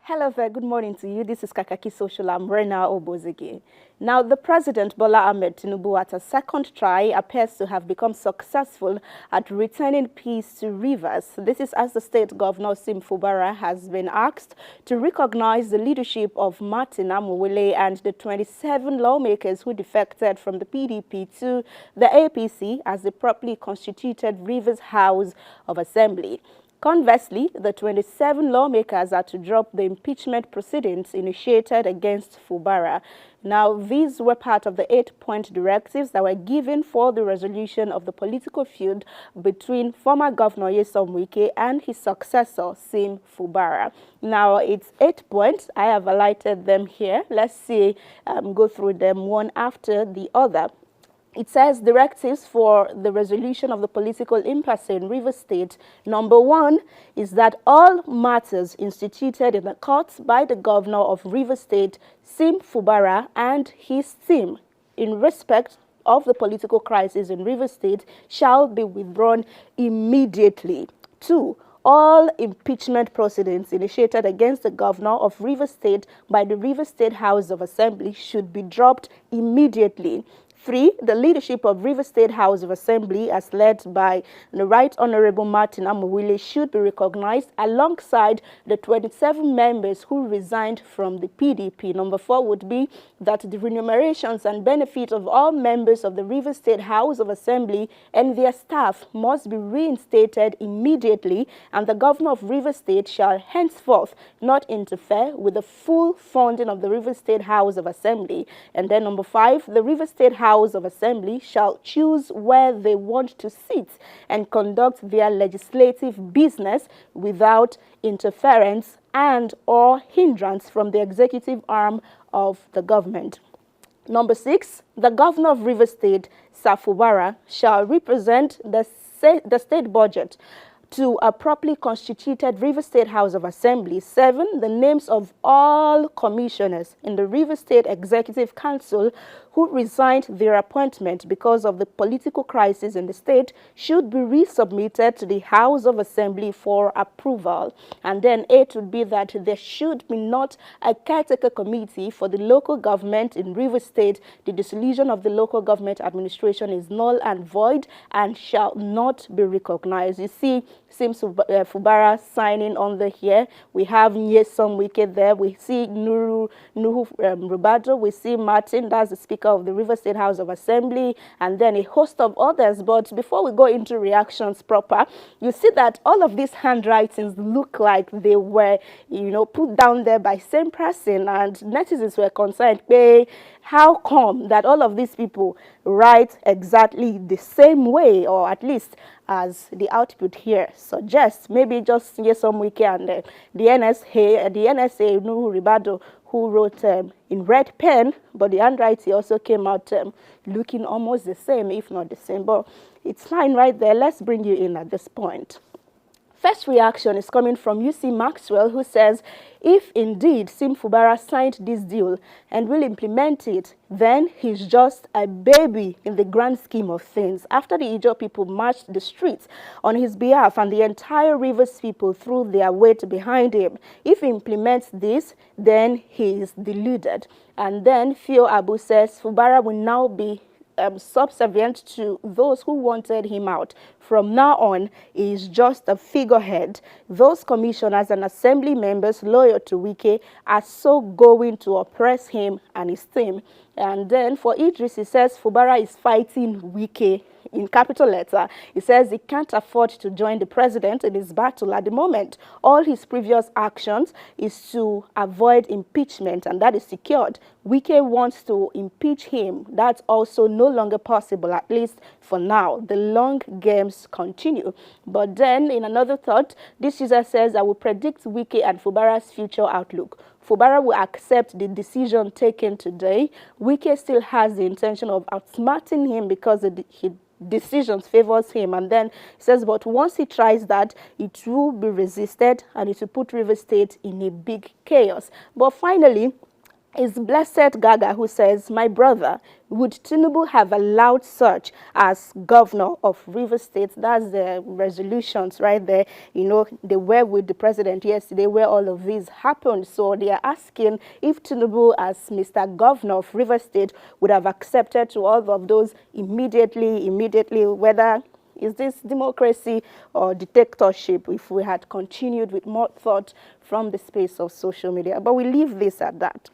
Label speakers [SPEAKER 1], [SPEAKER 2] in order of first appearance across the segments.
[SPEAKER 1] Hello there, good morning to you. This is Kakaaki Social. I'm Obozeghie. Now, the President Bola Ahmed Tinubu, at a second try, appears to have become successful at returning peace to rivers. This is as the state governor, Fubara, has been asked to recognize the leadership of Martin Amuwele and the 27 lawmakers who defected from the PDP to the APC as the properly constituted Rivers House of Assembly. Conversely, the 27 lawmakers are to drop the impeachment proceedings initiated against Fubara. Now, these were part of the 8-point directives that were given for the resolution of the political feud between former Governor Wike and his successor, Fubara. Now, it's 8 points. I have highlighted them here. Let's see, go through them one after the other. It says directives for the resolution of the political impasse in Rivers State. Number 1 is that all matters instituted in the courts by the governor of Rivers State, Fubara, and his team in respect of the political crisis in Rivers State shall be withdrawn immediately. 2. All impeachment proceedings initiated against the governor of Rivers State by the Rivers State House of Assembly should be dropped immediately. 3. The leadership of Rivers State House of Assembly, as led by the Right Honorable Martin Amuwele, should be recognized alongside the 27 members who resigned from the PDP. Number 4 would be that the remunerations and benefits of all members of the Rivers State House of Assembly and their staff must be reinstated immediately, and the governor of Rivers State shall henceforth not interfere with the full funding of the Rivers State House of Assembly. And then number 5, the Rivers State House of Assembly shall choose where they want to sit and conduct their legislative business without interference and or hindrance from the executive arm of the government. Number 6, the governor of Rivers State, Fubara, shall represent the state budget to a properly constituted Rivers State House of Assembly. 7, the names of all commissioners in the Rivers State Executive Council who resigned their appointment because of the political crisis in the state should be resubmitted to the House of Assembly for approval. And then 8 would be that there should be not a caretaker committee for the local government in Rivers State. The dissolution of the local government administration is null and void and shall not be recognized. You see, Fubara signing on the here. We have Nyesom Wike there. We see Nuhu Rubado. We see Martin, that's the Speaker of the Rivers State House of Assembly, and then a host of others. But before we go into reactions proper, you see that all of these handwritings look like they were, put down there by same person, and netizens were concerned, hey, how come that all of these people write exactly the same way, or at least as the output here suggests? Maybe just some Wike and the NSA, Nuhu Ribado, who wrote in red pen, but the handwriting also came out looking almost the same, if not the same. But it's fine right there. Let's bring you in at this point. First reaction is coming from UC Maxwell, who says, if indeed Fubara signed this deal and will implement it, then he's just a baby in the grand scheme of things. After the Ijaw people marched the streets on his behalf and the entire Rivers people threw their weight behind him, if he implements this, then he is deluded. And then Fio Abu says Fubara will now be subservient to those who wanted him out. From now on, he is just a figurehead. Those commissioners and assembly members loyal to Wike are so going to oppress him and his team. And then for Idris, he says Fubara is fighting Wike in capital letter. He says he can't afford to join the president in his battle at the moment. All his previous actions is to avoid impeachment, and that is secured. Wike wants to impeach him. That's also no longer possible, at least for now. The long games continue. But then, in another thought, this user says, I will predict Wike and Fubara's future outlook. Fubara will accept the decision taken today. Wike still has the intention of outsmarting him because he decisions favors him, and then he says, but once he tries that, it will be resisted and it will put Rivers State in a big chaos. But finally, is Blessed Gaga, who says, my brother, would Tinubu have allowed such as governor of Rivers State? That's the resolutions right there. You know, they were with the president yesterday where all of this happened. So they are asking if Tinubu, as Mr. Governor of Rivers State, would have accepted to all of those immediately, whether is this democracy or dictatorship if we had continued with more thought from the space of social media. But we leave this at that.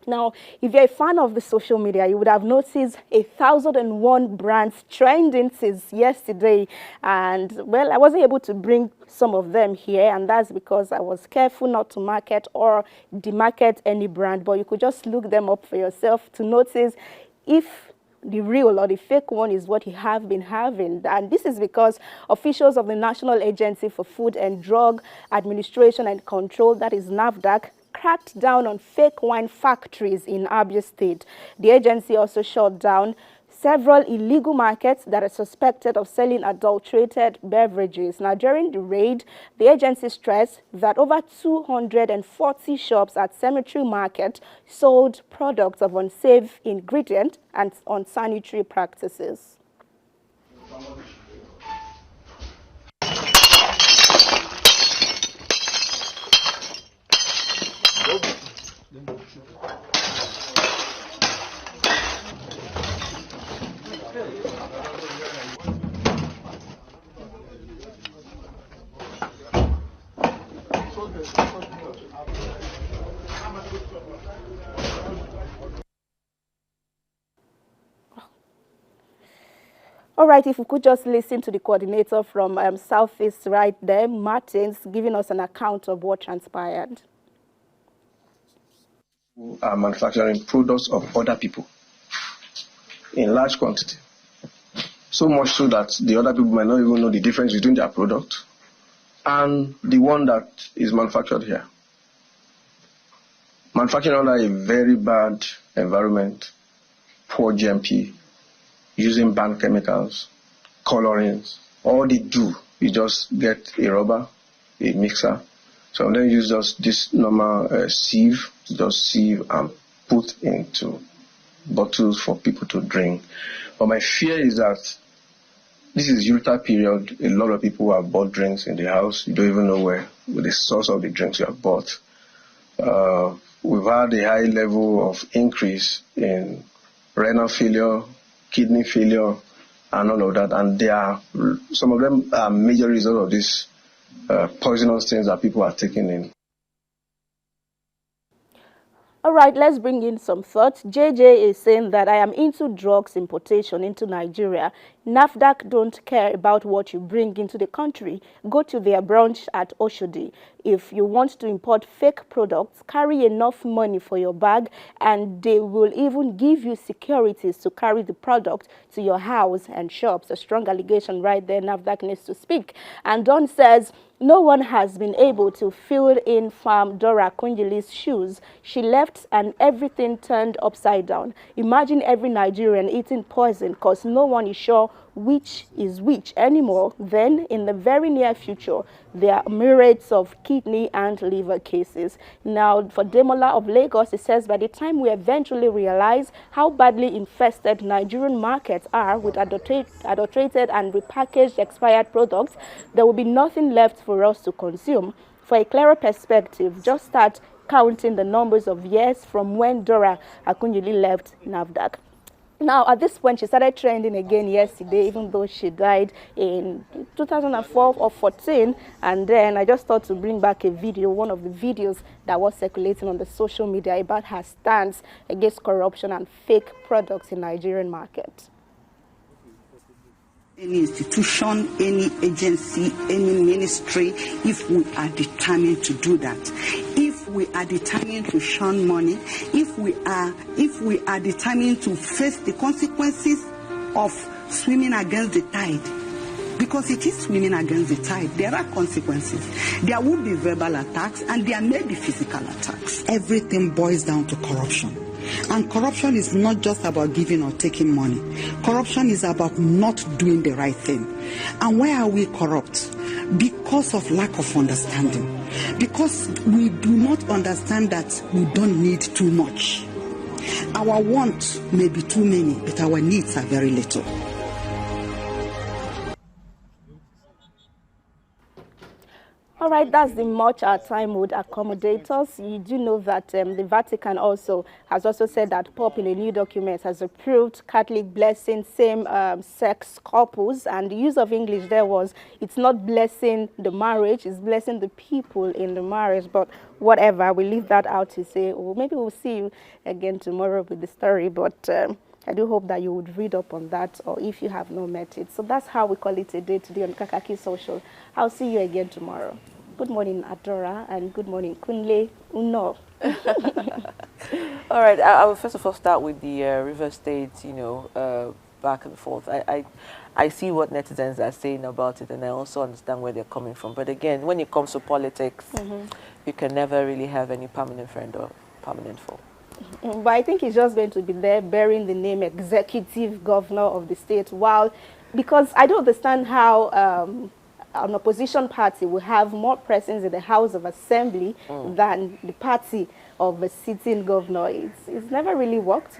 [SPEAKER 1] Now, if you're a fan of the social media, you would have noticed 1,001 brands trending since yesterday. And, well, I wasn't able to bring some of them here, and that's because I was careful not to market or demarket any brand. But you could just look them up for yourself to notice if the real or the fake one is what you have been having. And this is because officials of the National Agency for Food and Drug Administration and Control, that is NAFDAC, cracked down on fake wine factories in Abia State. The agency also shut down several illegal markets that are suspected of selling adulterated beverages. Now, during the raid, the agency stressed that over 240 shops at Cemetery Market sold products of unsafe ingredient and unsanitary practices. All right, if we could just listen to the coordinator from Southeast right there, Martins, giving us an account of what transpired.
[SPEAKER 2] Are manufacturing products of other people in large quantity. So much so that the other people might not even know the difference between their product and the one that is manufactured here. Manufacturing under a very bad environment, poor GMP, using banned chemicals, colorings. All they do is just get a rubber, a mixer. So then use just this normal sieve, just sieve and put into bottles for people to drink. But my fear is that this is Utah period. A lot of people have bought drinks in the house. You don't even know where the source of the drinks you have bought. We've had a high level of increase in renal failure, kidney failure, and all of that. And there are, some of them are major results of this poisonous things that people are taking in.
[SPEAKER 1] All right, let's bring in some thoughts. JJ is saying that I am into drugs importation into Nigeria. NAFDAC don't care about what you bring into the country. Go to their branch at Oshodi. If you want to import fake products, carry enough money for your bag, and they will even give you securities to carry the product to your house and shops. A strong allegation right there. NAFDAC needs to speak. And Don says, no one has been able to fill in Farm Dora Akunyili's shoes. She left and everything turned upside down. Imagine every Nigerian eating poison because no one is sure which is which anymore. Then, in the very near future, there are myriads of kidney and liver cases. Now, for Demola of Lagos, it says, by the time we eventually realize how badly infested Nigerian markets are with adulterated and repackaged expired products, there will be nothing left for us to consume. For a clearer perspective, just start counting the numbers of years from when Dora Akunyili left NAFDAC. Now, at this point, she started trending again yesterday, even though she died in 2004 or 14. And then I just thought to bring back a video, one of the videos that was circulating on the social media about her stance against corruption and fake products in Nigerian market.
[SPEAKER 3] Any institution, any agency, any ministry, if we are determined to do that, if we are determined to shun money, if we are determined to face the consequences of swimming against the tide, because it is swimming against the tide, there are consequences. There will be verbal attacks and there may be physical attacks. Everything boils down to corruption. And corruption is not just about giving or taking money. Corruption is about not doing the right thing. And why are we corrupt? Because of lack of understanding. because we do not understand that we don't need too much. Our wants may be too many, but our needs are very little.
[SPEAKER 1] All right, that's the much our time would accommodate us. You do know that the Vatican has also said that Pope in a new document has approved Catholic blessing same-sex couples, and the use of English there was, it's not blessing the marriage, it's blessing the people in the marriage. But whatever, we leave that out to say, well, maybe we'll see you again tomorrow with the story, but I do hope that you would read up on that, or if you have not met it. So that's how we call it a day today on Kakaaki Social. I'll see you again tomorrow. Good morning, Adora, and good morning, Kunle Uno.
[SPEAKER 4] All right, I will first of all start with the River State, back and forth. I see what netizens are saying about it, and I also understand where they're coming from. But again, when it comes to politics, you can never really have any permanent friend or permanent foe.
[SPEAKER 1] But I think he's just going to be there bearing the name executive governor of the state, because I don't understand how an opposition party will have more presence in the House of Assembly than the party of a sitting governor. It's never really worked.